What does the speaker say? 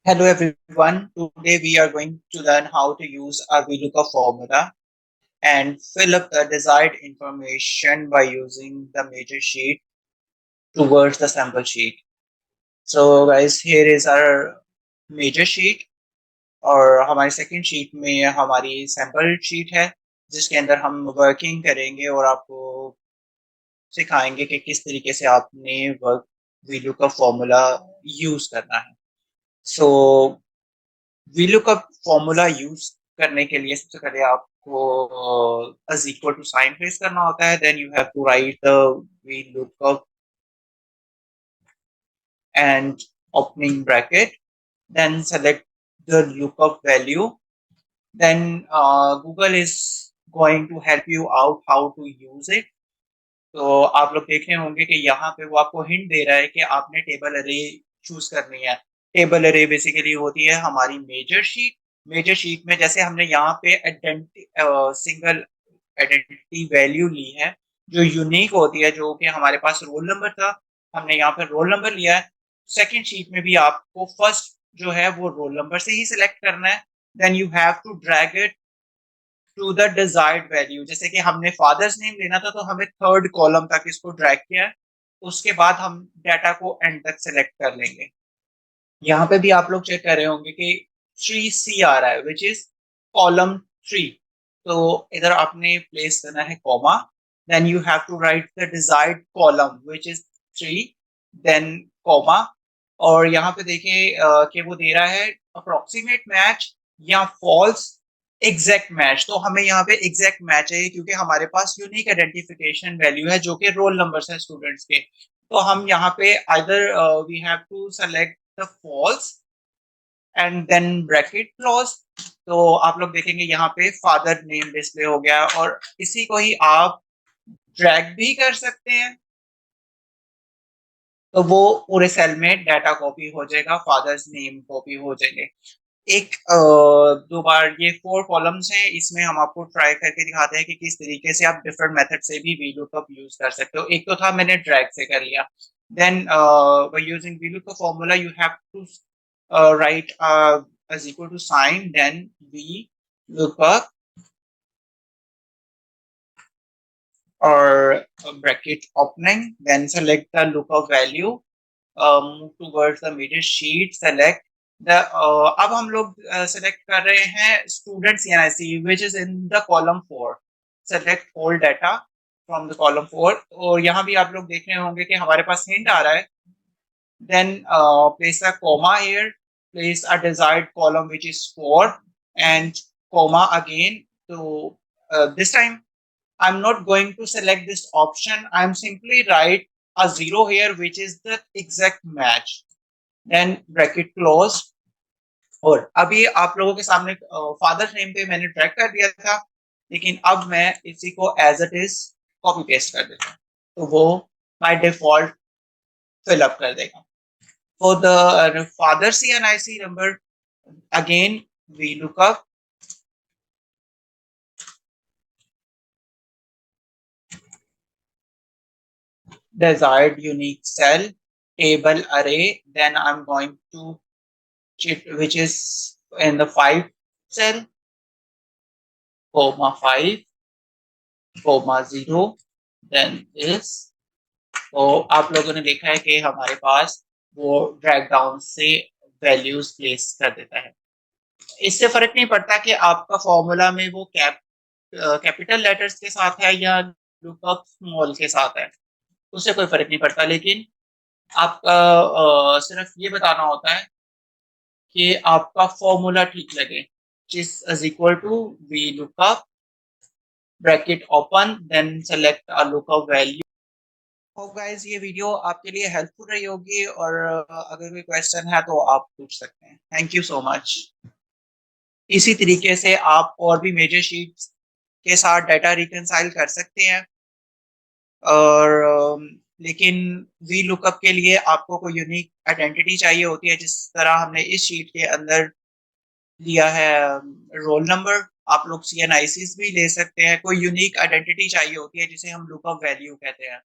Hello everyone. Today we are going to learn how to use a VLOOKUP formula and fill up the desired information by using the major sheet towards the sample sheet. So guys, here is our major sheet और हमारी second sheet में हमारी sample sheet है जिसके अंदर हम working करेंगे और आपको सिखाएंगे कि किस तरीके से आपने वर्क VLOOKUP फॉर्मूला यूज करना है। सो VLOOKUP फॉर्मूला यूज करने के लिए सबसे पहले आपको is equal to sign face करना होता है। Then you have to write the VLOOKUP and opening bracket, then select the lookup value. Then Google is going to help you out how to use it. तो आप लोग देख रहे होंगे कि यहाँ पे वो आपको हिंट दे रहा है कि आपने टेबल अरे चूज करनी है। टेबल अरे बेसिकली होती है हमारी मेजर शीट। मेजर शीट में जैसे हमने यहाँ पे सिंगल आइडेंटिटी वैल्यू ली है जो यूनिक होती है, जो कि हमारे पास रोल नंबर था, हमने यहाँ पे रोल नंबर लिया है। सेकंड शीट में भी आपको फर्स्ट जो है वो रोल नंबर से ही सिलेक्ट करना है। Then you have to drag it to the desired value. जैसे कि हमने फादर्स नेम लेना था तो हमें थर्ड कॉलम तक इसको ड्रैग किया है। उसके बाद हम डाटा को एंड तक सिलेक्ट कर लेंगे। यहाँ पे भी आप लोग चेक कर रहे होंगे कि 3C आ रहा है विच इज कॉलम 3। तो इधर आपने प्लेस करना है comma, then you have to write the desired column which is 3, then comma. और यहाँ पे देखिए कि वो दे रहा है अप्रोक्सीमेट मैच या फॉल्स एग्जैक्ट मैच। तो हमें यहाँ पे एग्जैक्ट मैच है क्योंकि हमारे पास यूनिक आइडेंटिफिकेशन वैल्यू है जो कि रोल नंबर है स्टूडेंट्स के। तो हम यहाँ पे either we have to select the false and then bracket close. तो आप लोग देखेंगे यहाँ पे फादर नेम डिस्प्ले हो गया और इसी को ही आप ड्रैग भी कर सकते हैं। तो वो पूरे सेल में डाटा कॉपी हो जाएगा, फादर्स नेम कॉपी हो जाएंगे। एक दो बार ये 4 कॉलम्स हैं, इसमें हम आपको ट्राई करके दिखाते हैं कि किस तरीके से आप डिफरेंट मेथड से भी VLOOKUP यूज कर सकते हो। एक तो था मैंने ड्रैग से कर लिया। Then by using VLOOKUP formula you have to write as equal to sign, then VLOOKUP or bracket opening, then select the lookup value, move towards the middle sheet, select the अब हम लोग select कर रहे हैं student CNIC which is in the column 4। select all data from the column 4। और यहाँ भी आप लोग देख रहे होंगे कि हमारे पास hint आ रहा है। then place a comma here, place a desired column which is 4 and comma again। तो this time I'm not going to select this option. I'm simply write a 0 here, which is the exact match. Then bracket close। और अभी आप लोगों के सामने father name पे मैंने drag कर दिया था, लेकिन अब मैं इसी को as it is copy paste कर देता हूँ तो वो बाय डिफॉल्ट फिल अप कर देगा। For the father CNIC number again we look up desired unique cell table array, then I'm going to check which is in the 5 cell, comma 5, comma 0, then this। तो आप लोगों ने देखा है कि हमारे पास वो ड्रैग डाउन से वैल्यूज प्लेस कर देता है। इससे फर्क नहीं पड़ता कि आपका फॉर्मूला में वो कैपिटल लेटर्स के साथ है या लुकअप स्मॉल के साथ है, उससे कोई फर्क नहीं पड़ता। लेकिन आपका सिर्फ ये बताना होता है कि आपका फॉर्मूला ठीक लगे। Is equal to VLOOKUP bracket open, then select a lookup value. Hope guys ये वीडियो आपके लिए हेल्पफुल रही होगी और अगर कोई क्वेश्चन है तो आप पूछ सकते हैं। Thank you so much. इसी तरीके से आप और भी मेजर शीट्स के साथ डाटा रिकंसाइल कर सकते हैं। और लेकिन VLOOKUP के लिए आपको कोई यूनिक आइडेंटिटी चाहिए होती है, जिस तरह हमने इस शीट के अंदर लिया है रोल नंबर। आप लोग CNICs भी ले सकते हैं। कोई यूनिक आइडेंटिटी चाहिए होती है जिसे हम लुकअप वैल्यू कहते हैं।